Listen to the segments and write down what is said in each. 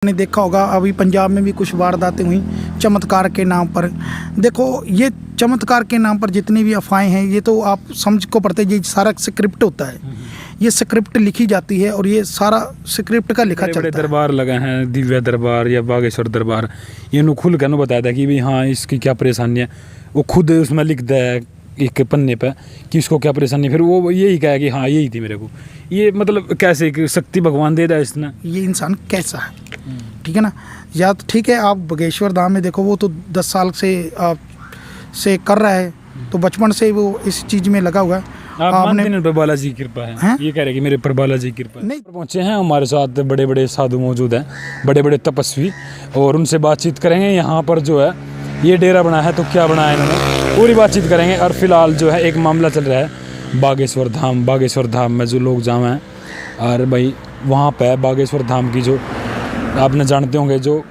आपने देखा होगा अभी पंजाब में भी कुछ वारदातें हुई चमत्कार के नाम पर। देखो ये चमत्कार के नाम पर जितनी भी अफवाहें हैं ये तो आप समझ को पड़ते, ये सारा स्क्रिप्ट होता है, ये स्क्रिप्ट लिखी जाती है और ये सारा स्क्रिप्ट का लिखा चलता है। दरबार लगे हैं, दिव्या दरबार या बागेश्वर दरबार, ये नु खुल कर बताया था कि भाई हाँ इसकी क्या परेशानी है, वो खुद उसमें लिख दिया है एक पन्ने पे कि इसको क्या परेशानी है, फिर वो यही कहा कि हाँ यही थी मेरे को। ये मतलब कैसे शक्ति भगवान दे दिया इसने, ये इंसान कैसा है, ठीक है ना। या तो ठीक है आप बागेश्वर धाम में देखो, वो तो 10 साल से कर रहा है, तो बचपन से वो इस चीज़ में लगा हुआ है। आपने पर बालाजी की कृपा है, ये कह रहे कि मेरे पर बालाजी की कृपा नहीं। पहुंचे हैं हमारे साथ बड़े बड़े साधु मौजूद हैं, बड़े बड़े तपस्वी, और उनसे बातचीत करेंगे। यहाँ पर जो है ये डेरा बना है तो क्या बनाया इन्होंने, पूरी बातचीत करेंगे। और फिलहाल जो है एक मामला चल रहा है बागेश्वर धाम में जो लोग जाम हैं, और भाई वहाँ पे बागेश्वर धाम की जो आपने जानते होंगे जो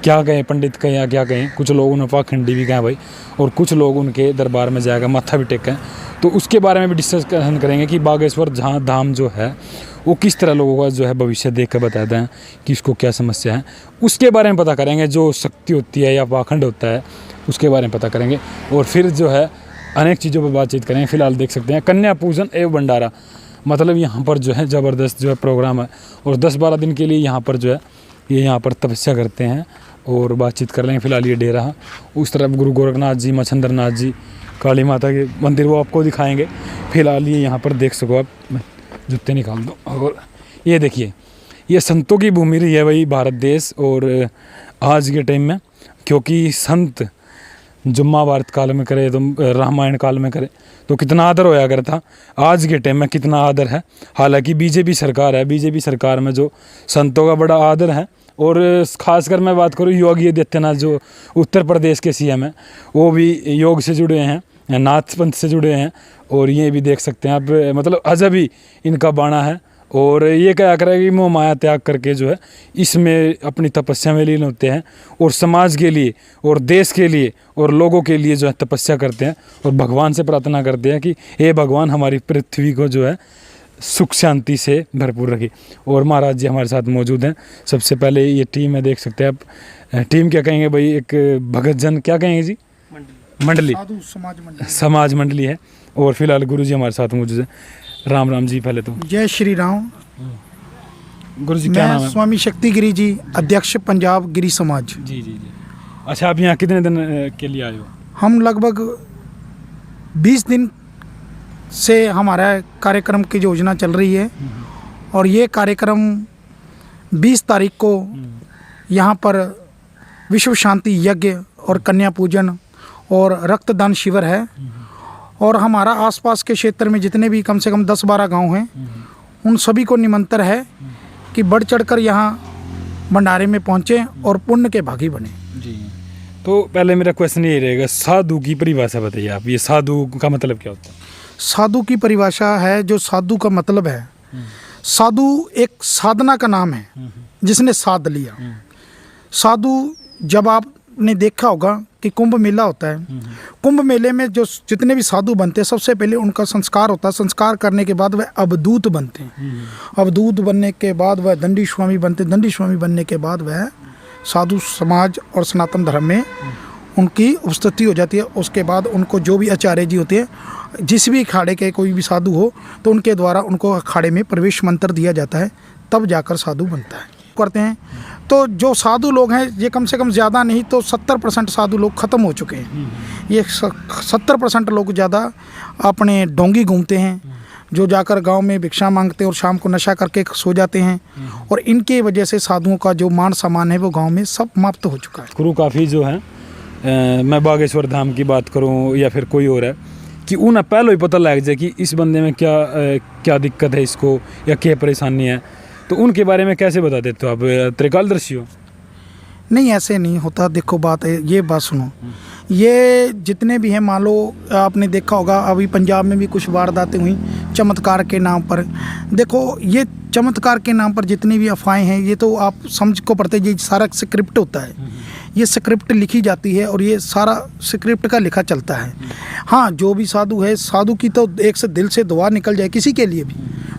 क्या कहें पंडित कहें या क्या कहें, कुछ लोग उन्हें पाखंडी भी कहें भाई, और कुछ लोग उनके दरबार में जाएगा माथा भी टेकें, तो उसके बारे में भी डिस्कशन करेंगे कि बागेश्वर धाम जो है वो किस तरह लोगों का जो है भविष्य देख कर बताते हैं कि इसको क्या समस्या है, उसके बारे में पता करेंगे। जो शक्ति होती है या पाखंड होता है उसके बारे में पता करेंगे, और फिर जो है अनेक चीज़ों पर बातचीत करेंगे। फिलहाल देख सकते हैं कन्या पूजन एवं भंडारा, मतलब यहाँ पर जो है ज़बरदस्त जो है प्रोग्राम है, और 10-12 दिन के लिए यहाँ पर जो है ये यहाँ पर तपस्या करते हैं और बातचीत कर लेंगे। फिलहाल ये डेरा है, उस तरफ गुरु गोरखनाथ जी, मच्छंद्रनाथ जी, काली माता के मंदिर वो आपको दिखाएंगे। फिलहाल ये यहाँ पर देख सको आप, जूते निकाल दो, और ये देखिए ये संतों की भूमि रही है भाई भारत देश, और आज के टाइम में क्योंकि संत जो महाभारत काल में करे तो रामायण काल में करे तो कितना आदर होया करता था, आज के टाइम में कितना आदर है। हालांकि बीजेपी सरकार है, बीजेपी सरकार में जो संतों का बड़ा आदर है, और ख़ासकर मैं बात करूँ योगी आदित्यनाथ जो उत्तर प्रदेश के सीएम हैं, वो भी योग से जुड़े हैं, नाथ पंथ से जुड़े हैं, और ये भी देख सकते हैं आप, मतलब अजब ही इनका बाणा है। और ये क्या करेगा कि मोह माया त्याग करके जो है इसमें अपनी तपस्या में लीन होते हैं, और समाज के लिए और देश के लिए और लोगों के लिए जो है तपस्या करते हैं, और भगवान से प्रार्थना करते हैं कि हे भगवान हमारी पृथ्वी को जो है सुख शांति से भरपूर रखी। और महाराज जी हमारे साथ मौजूद हैं। सबसे पहले ये टीम है, देख सकते हैं आप, टीम क्या कहेंगे भाई, एक भगत जन क्या कहेंगे जी, मंडली, समाज मंडली है। और फिलहाल गुरु जी हमारे साथ मौजूद है। राम राम जी, पहले तो जय श्री राम। गुरु जी क्या नाम है? स्वामी शक्ति गिरी जी, अध्यक्ष पंजाब गिरी समाज। जी जी जी। अच्छा, आप यहाँ कितने दिन के लिए आए हो? हम लगभग 20 दिन से हमारा कार्यक्रम की योजना चल रही है, और ये कार्यक्रम 20 तारीख को यहाँ पर विश्व शांति यज्ञ और कन्या पूजन और रक्तदान शिविर है। और हमारा आसपास के क्षेत्र में जितने भी कम से कम 10-12 गांव हैं, उन सभी को निमंत्रण है कि बढ़ चढ़कर यहाँ भंडारे में पहुँचें और पुण्य के भागी बने। जी, तो पहले मेरा क्वेश्चन ये रहेगा, साधु की परिभाषा बताइए आप, ये साधु का मतलब क्या होता है? साधु की परिभाषा है, जो साधु का मतलब है, साधु एक साधना का नाम है जिसने साध लिया। साधु, जब आपने देखा होगा कि कुंभ मेला होता है, कुंभ मेले में जो जितने भी साधु बनते हैं सबसे पहले उनका संस्कार होता है। संस्कार करने के बाद वह अवधूत बनते हैं, अवधूत बनने के बाद वह दंडी स्वामी बनते हैं, दंडी स्वामी बनने के बाद वह साधु समाज और सनातन धर्म में उनकी उपस्थिति हो जाती है। उसके बाद उनको जो भी आचार्य जी होते हैं, जिस भी अखाड़े के कोई भी साधु हो तो उनके द्वारा उनको अखाड़े में प्रवेश मंत्र दिया जाता है, तब जाकर साधु बनता है करते हैं। तो जो साधु लोग हैं ये कम से कम ज़्यादा नहीं तो 70% साधु लोग ख़त्म हो चुके हैं। ये 70% लोग ज़्यादा अपने डोंगी घूमते हैं, जो जाकर गांव में भिक्षा मांगते हैं और शाम को नशा करके सो जाते हैं, और इनके वजह से साधुओं का जो मान सम्मान है वो गाँव में सब समाप्त हो चुका है। गुरु काफ़ी जो है मैं बागेश्वर धाम की बात करूं या फिर कोई और है, कि उन्हें पहले ही पता लग जाए कि इस बंदे में क्या दिक्कत है इसको या क्या परेशानी है, तो उनके बारे में कैसे बता देते हो आप? त्रिकालदर्शी हो? नहीं, ऐसे नहीं होता। देखो बात है, ये बात सुनो, ये जितने भी हैं, मान लो आपने देखा होगा अभी पंजाब में भी कुछ वारदातें हुई चमत्कार के नाम पर। देखो ये चमत्कार के नाम पर जितनी भी अफवाहें हैं ये तो आप समझ को पड़ते, ये सारा स्क्रिप्ट होता है, ये स्क्रिप्ट लिखी जाती है और ये सारा स्क्रिप्ट का लिखा चलता है। हाँ, जो भी साधु है, साधु की तो एक से दिल से दुआ निकल जाए किसी के लिए भी,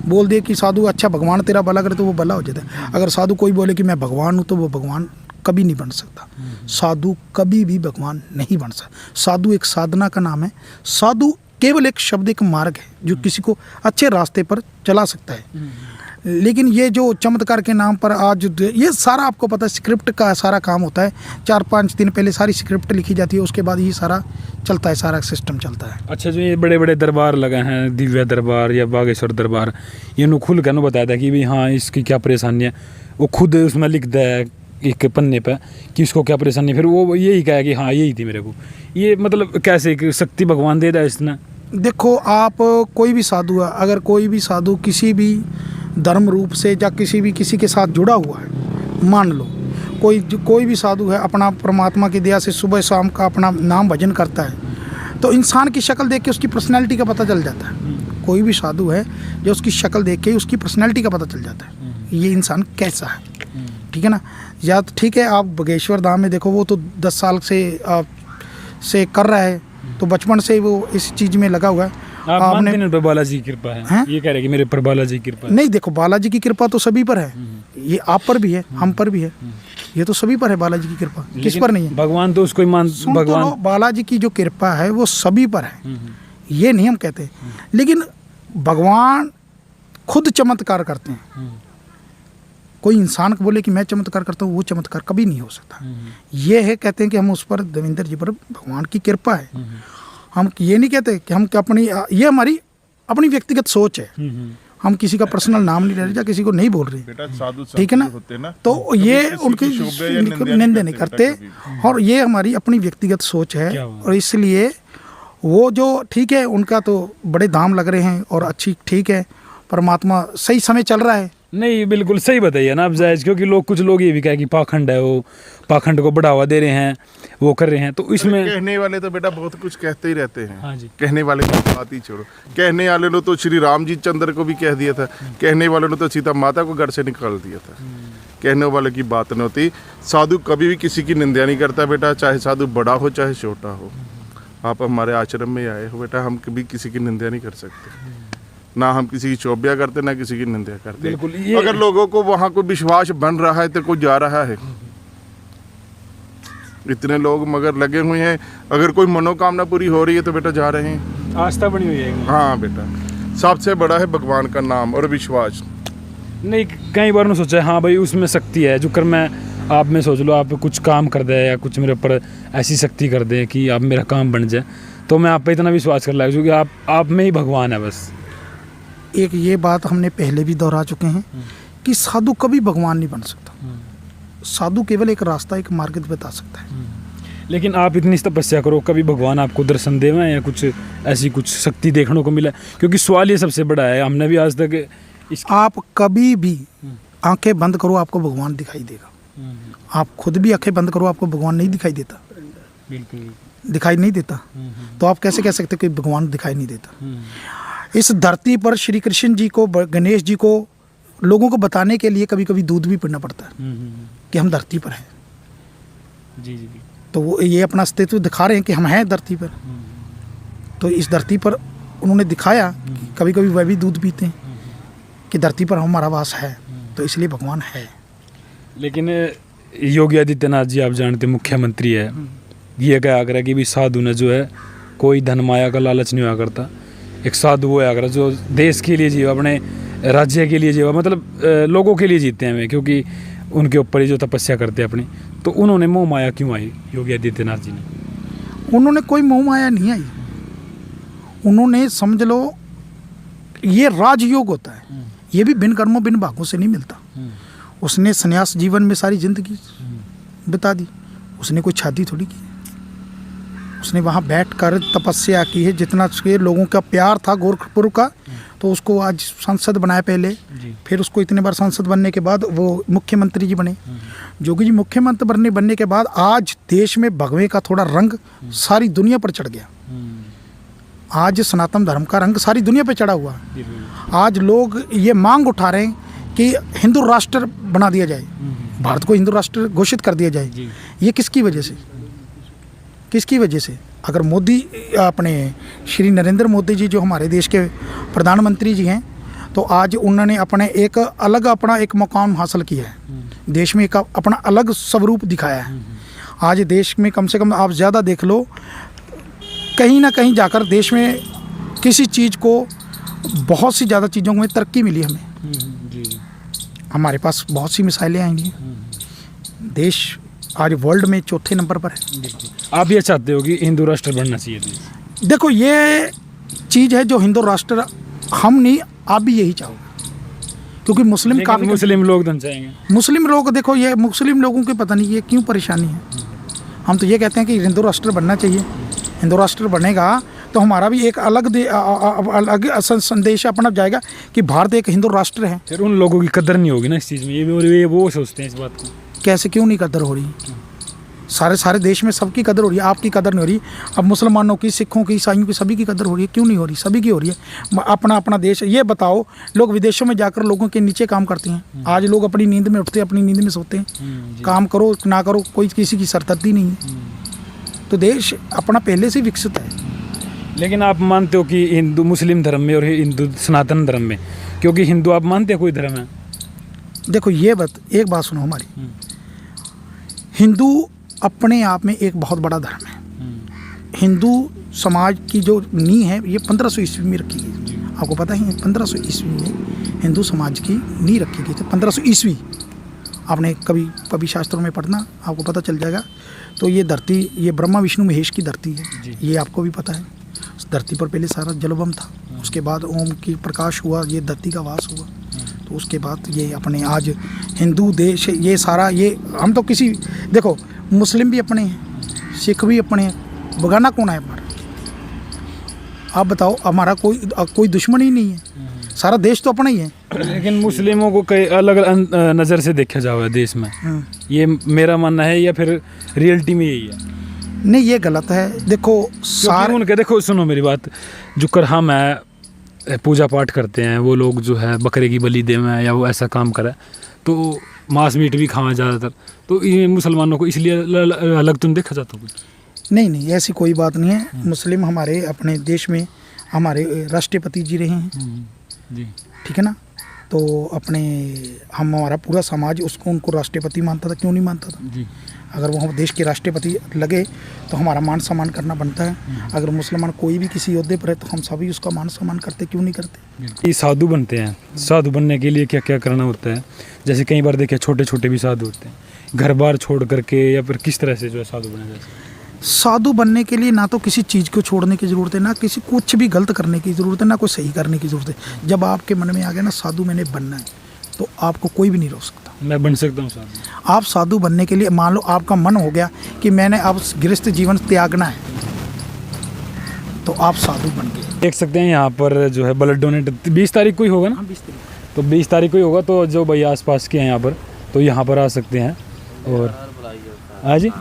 बोल दे कि साधु अच्छा भगवान तेरा भला करे तो वो भला हो जाता है। अगर साधु कोई बोले कि मैं भगवान हूँ तो वो भगवान कभी नहीं बन सकता। साधु कभी भी भगवान नहीं बन सकता। साधु एक साधना का नाम है। साधु केवल एक शब्द, एक मार्ग है जो किसी को अच्छे रास्ते पर चला सकता है। लेकिन ये जो चमत्कार के नाम पर आज ये सारा आपको पता है, स्क्रिप्ट का सारा काम होता है। 4-5 दिन पहले सारी स्क्रिप्ट लिखी जाती है, उसके बाद ये सारा चलता है, सारा सिस्टम चलता है। अच्छा, जो ये बड़े बड़े दरबार लगे हैं, दिव्य दरबार या बागेश्वर दरबार, ये नु खुल कर बताया था कि भाई हाँ इसकी क्या परेशानी है, वो खुद उसमें लिखता है एक पन्ने पे कि उसको क्या परेशानी है, फिर वो यही कहा कि हाँ यही थी मेरे को। ये मतलब कैसे शक्ति भगवान दे रहा है इसने? देखो, आप कोई भी साधु है, अगर कोई भी साधु किसी भी धर्म रूप से या किसी के साथ जुड़ा हुआ है, मान लो कोई भी साधु है, अपना परमात्मा की दया से सुबह शाम का अपना नाम भजन करता है, तो इंसान की शक्ल देख के उसकी पर्सनैलिटी का पता चल जाता है। कोई भी साधु है जो उसकी शक्ल देख के उसकी पर्सनैलिटी का पता चल जाता है ये इंसान कैसा है, ठीक है ना। या तो ठीक है, आप बागेश्वर धाम में देखो, वो तो 10 साल से कर रहा है, तो बचपन से वो इस चीज़ में लगा हुआ है। आप मानते हैं पर बालाजी की कृपा है? ये कह रहे कि मेरे पर बालाजी की कृपा है? नहीं, देखो बालाजी की कृपा तो सभी पर है, ये आप पर भी है, हम पर भी है, ये तो सभी पर है बालाजी की कृपा, किस पर नहीं है? भगवान तो उसको मान, भगवान बालाजी की जो कृपा है वो सभी पर है, ये नहीं हम कहते। लेकिन भगवान खुद चमत्कार करते हैं। कोई इंसान को बोले कि मैं चमत्कार करता हूँ, वो चमत्कार कभी नहीं हो सकता। ये है, कहते हैं कि हम उस पर, देवेंद्र जी पर भगवान की कृपा है। हम ये नहीं कहते कि हम अपनी, ये हमारी अपनी व्यक्तिगत सोच है, हम किसी का पर्सनल नाम नहीं ले रहे या किसी को नहीं बोल रहे, ठीक है ना। तो ये उनकी निंदा नहीं करते, और ये हमारी अपनी व्यक्तिगत सोच है। और इसलिए वो जो ठीक है, उनका तो बड़े दाम लग रहे हैं और अच्छी, ठीक है, परमात्मा सही समय चल रहा है। नहीं, बिल्कुल सही बताइए ना आप जायज़, क्योंकि कुछ लोग ये भी कहे कि पाखंड है, वो पाखंड को बढ़ावा दे रहे हैं, वो कर रहे हैं। तो इसमें कहने वाले तो बेटा बहुत कुछ कहते ही रहते हैं। हाँ जी। कहने वाले की बात ही छोड़ो। कहने वाले ने तो श्री राम जी चंद्र को भी कह दिया था, कहने वाले ने तो सीता माता को घर से निकाल दिया था। कहने वाले की बात नहीं होती। साधु कभी भी किसी की निंदा नहीं करता बेटा, चाहे साधु बड़ा हो चाहे छोटा हो। आप हमारे आश्रम में आए हो बेटा, हम कभी किसी की निंदा नहीं कर सकते, ना हम किसी की चौबिया करते, ना किसी की निंदा करते। अगर लोगों को वहाँ कोई विश्वास बन रहा है तो कोई जा रहा है। इतने लोग मगर लगे हुए हैं, अगर कोई मनोकामना पूरी हो रही है तो बेटा जा रहे हैं, आस्था बनी हुई है। हाँ बेटा, सबसे बड़ा है भगवान का नाम और विश्वास। नहीं, कई बार मैं सोचा हाँ भाई उसमें शक्ति है, जो कर मैं आप में सोच लो, आप कुछ काम कर दे या कुछ मेरे ऊपर ऐसी शक्ति कर दे कि आप मेरा काम बन जाए, तो मैं आप पे इतना विश्वास कर लगा क्योंकि आप में ही भगवान है बस। एक ये बात हमने पहले भी दोहरा चुके हैं कि साधु कभी भगवान नहीं बन सकता। साधु केवल एक रास्ता, एक मार्ग बता सकता है। लेकिन आप इतनी तपस्या करो, कभी भगवान आपको दर्शन देवा या कुछ ऐसी कुछ शक्ति देखने को मिला? क्योंकि सवाल ये सबसे बड़ा है, हमने भी आज तक आप कभी भी आंखें बंद करो, आपको भगवान दिखाई देगा। आप खुद भी आंखें बंद करो, आपको भगवान नहीं दिखाई देता। बिल्कुल दिखाई नहीं देता, तो आप कैसे कह सकते कि भगवान दिखाई नहीं देता? इस धरती पर श्री कृष्ण जी को, गणेश जी को लोगों को बताने के लिए कभी कभी दूध भी पीना पड़ता है कि हम धरती पर हैं। जी जी। तो वो ये अपना अस्तित्व दिखा रहे हैं कि हम हैं धरती पर। तो इस धरती पर उन्होंने दिखाया कि कभी कभी वह भी दूध पीते हैं कि धरती पर हमारा वास है, तो इसलिए भगवान है। लेकिन योगी आदित्यनाथ जी आप जानते मुख्यमंत्री है, ये कहा कर कि भी साधु ने जो है कोई धन माया का लालच नहीं हुआ करता। एक साधु वो है जो देश के लिए जीवा, अपने राज्य के लिए जीवा, मतलब लोगों के लिए जीते हैं वे, क्योंकि उनके ऊपर ही जो तपस्या करते हैं अपनी। तो उन्होंने मोह माया क्यों आई योगी आदित्यनाथ जी ने? उन्होंने कोई मोह माया नहीं आई। उन्होंने समझ लो ये राजयोग होता है, ये भी बिन कर्मों बिन भागों से नहीं मिलता। उसने संन्यास जीवन में सारी जिंदगी बिता दी, उसने कोई शादी थोड़ी की, उसने वहाँ बैठकर तपस्या की है। जितना उसके लोगों का प्यार था गोरखपुर का, तो उसको आज सांसद बनाया पहले, फिर उसको इतने बार सांसद बनने के बाद वो मुख्यमंत्री जी बने। जोगी जी मुख्यमंत्री बनने के बाद आज देश में भगवे का थोड़ा रंग सारी दुनिया पर चढ़ गया। आज सनातन धर्म का रंग सारी दुनिया पर चढ़ा हुआ। आज लोग ये मांग उठा रहे हैं कि हिंदू राष्ट्र बना दिया जाए, भारत को हिंदू राष्ट्र घोषित कर दिया जाए। ये किसकी वजह से? किसकी वजह से? अगर मोदी, अपने श्री नरेंद्र मोदी जी जो हमारे देश के प्रधानमंत्री जी हैं, तो तो आज उन्होंने अपने एक अलग अपना एक मुकाम हासिल किया है, देश में एक अपना अलग स्वरूप दिखाया है। आज देश में कम से कम आप ज़्यादा देख लो, कहीं ना कहीं जाकर देश में किसी चीज़ को बहुत सी ज़्यादा चीज़ों में तरक्की मिली हमें। जी। हमारे पास बहुत सी मिसाइलें आएंगी। देश आज वर्ल्ड में चौथे नंबर पर है। आप ये चाहते हो कि हिंदू राष्ट्र बनना चाहिए देश? देखो ये चीज़ है जो हिंदू राष्ट्र, हम नहीं, आप भी यही चाहोगे, क्योंकि मुस्लिम काफ़ी मुस्लिम लोग तो चाहेंगे। मुस्लिम लोग, देखो ये मुस्लिम लोगों की पता नहीं ये क्यों परेशानी है। हम तो ये कहते हैं कि हिंदू राष्ट्र बनना चाहिए। हिंदू राष्ट्र बनेगा तो हमारा भी एक अलग संदेश अपना जाएगा कि भारत एक हिंदू राष्ट्र है। फिर उन लोगों की कदर नहीं होगी ना इस चीज़ में, ये वो सोचते हैं इस बात को। कैसे, क्यों नहीं कदर हो रही? सारे देश में सबकी कदर हो रही है, आपकी कदर नहीं हो रही। अब मुसलमानों की, सिखों की, ईसाइयों की, सभी की कदर हो रही है। क्यों नहीं हो रही? सभी की हो रही है। अपना अपना देश। ये बताओ, लोग विदेशों में जाकर लोगों के नीचे काम करते हैं। आज लोग अपनी नींद में उठते हैं, अपनी नींद में सोते हैं। काम करो ना करो, कोई किसी की सरदर्दी नहीं है। तो देश अपना पहले से विकसित है। लेकिन आप मानते हो कि हिंदू मुस्लिम धर्म में और हिंदू सनातन धर्म में, क्योंकि हिंदू आप मानते हैं कोई धर्म है? देखो ये एक बात सुनो हमारी, हिंदू अपने आप में एक बहुत बड़ा धर्म है। हिंदू समाज की जो नींव है ये 1500 ईस्वी में रखी गई। आपको पता ही है 1500 ईस्वी में हिंदू समाज की नींव रखी गई थी। 1500 ईस्वी आपने कभी शास्त्रों में पढ़ना, आपको पता चल जाएगा। तो ये धरती, ये ब्रह्मा विष्णु महेश की धरती है, ये आपको भी पता है। उस धरती पर पहले सारा जलभम था, उसके बाद ओम की प्रकाश हुआ, ये धरती का वास हुआ। तो उसके बाद ये अपने आज हिंदू देश, ये सारा, ये हम तो किसी, देखो मुस्लिम भी अपने हैं, सिख भी अपने हैं, बगाना कौन है हमारा? आप बताओ, हमारा कोई दुश्मन ही नहीं है, सारा देश तो अपना ही है। लेकिन मुस्लिमों को कई अलग नज़र से देखा जा रहा है देश में, ये मेरा मानना है, या फिर रियलिटी में यही है? नहीं, ये गलत है। देखो सारे उनके, देखो सुनो मेरी बात, जो कर हम है पूजा पाठ करते हैं, वो लोग जो है बकरे की बलि देवे या वो ऐसा काम करे, तो मांस मीट भी खावा ज़्यादातर, तो ये मुसलमानों को इसलिए अलग तुम देखा जाता हो? नहीं, ऐसी कोई बात नहीं है। मुस्लिम हमारे अपने देश में हमारे राष्ट्रपति जी रहे हैं जी, ठीक है ना। तो अपने हमारा पूरा समाज उसको, उनको राष्ट्रपति मानता था। क्यों नहीं मानता था जी? अगर वो देश के राष्ट्रपति लगे तो हमारा मान सम्मान करना बनता है। अगर मुसलमान कोई भी किसी ओहदे पर है तो हम सभी उसका मान सम्मान करते, क्यों नहीं करते? ये साधु बनते हैं, साधु बनने के लिए क्या क्या करना होता है? जैसे कई बार देखिए छोटे छोटे भी साधु होते हैं, घर बार छोड़ करके, या फिर किस तरह से जो है साधु बना जाता है? साधु बनने के लिए ना तो किसी चीज़ को छोड़ने की ज़रूरत है, ना किसी कुछ भी गलत करने की ज़रूरत है, ना कोई सही करने की ज़रूरत है। जब आपके मन में आ गया ना साधु मैंने बनना है, तो आपको कोई भी नहीं रोक सकता। मैं बन सकता हूँ साधु। आप साधु बनने के लिए, मान लो आपका मन हो गया कि मैंने अब गृहस्थ जीवन त्यागना है, तो आप साधु बन गए। देख सकते हैं यहाँ पर जो है ब्लड डोनेट 20 तारीख को ही होगा ना? 20 तारीख। तो 20 तारीख को ही होगा, तो जो भैया आसपास के हैं यहाँ पर, तो यहाँ पर आ सकते हैं। और हाँ जी,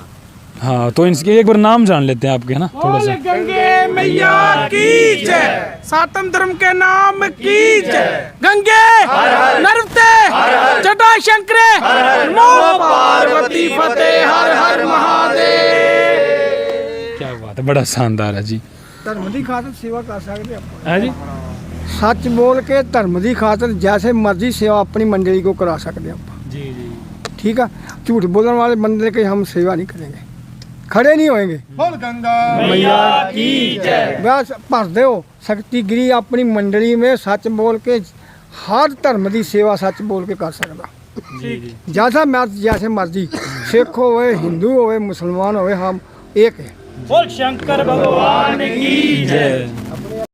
हाँ, तो इनके एक बार नाम जान लेते हैं आपके, है ना, थोड़ा सा। गंगे मैया की जय, सातम धर्म के नाम की जय। गंगे नर्मदे जटा शंकरे, नमो पार्वती फतेह, हर हर महादेव। क्या बात है, बड़ा शानदार है जी। धर्म की खातिर सेवा कर सकते हैं। है जी, सच बोल के धर्म की खातिर जैसे मर्जी सेवा अपनी मंडली को करा सकते हैं। जी जी, ठीक है, झूठ बोलने वाले बंदे की हम सेवा नहीं करेंगे, खड़े नहीं होएंगे। बोल गंगा मैया की जय। बस भर दो शक्तिगिरी अपनी मंडली में, सच बोल के हर धर्म की सेवा सच बोल के कर सकता। जैसे मर्जी सिख होवे, हिंदू होवे, मुसलमान होवे, हम एक है। बोल शंकर भगवान की जय।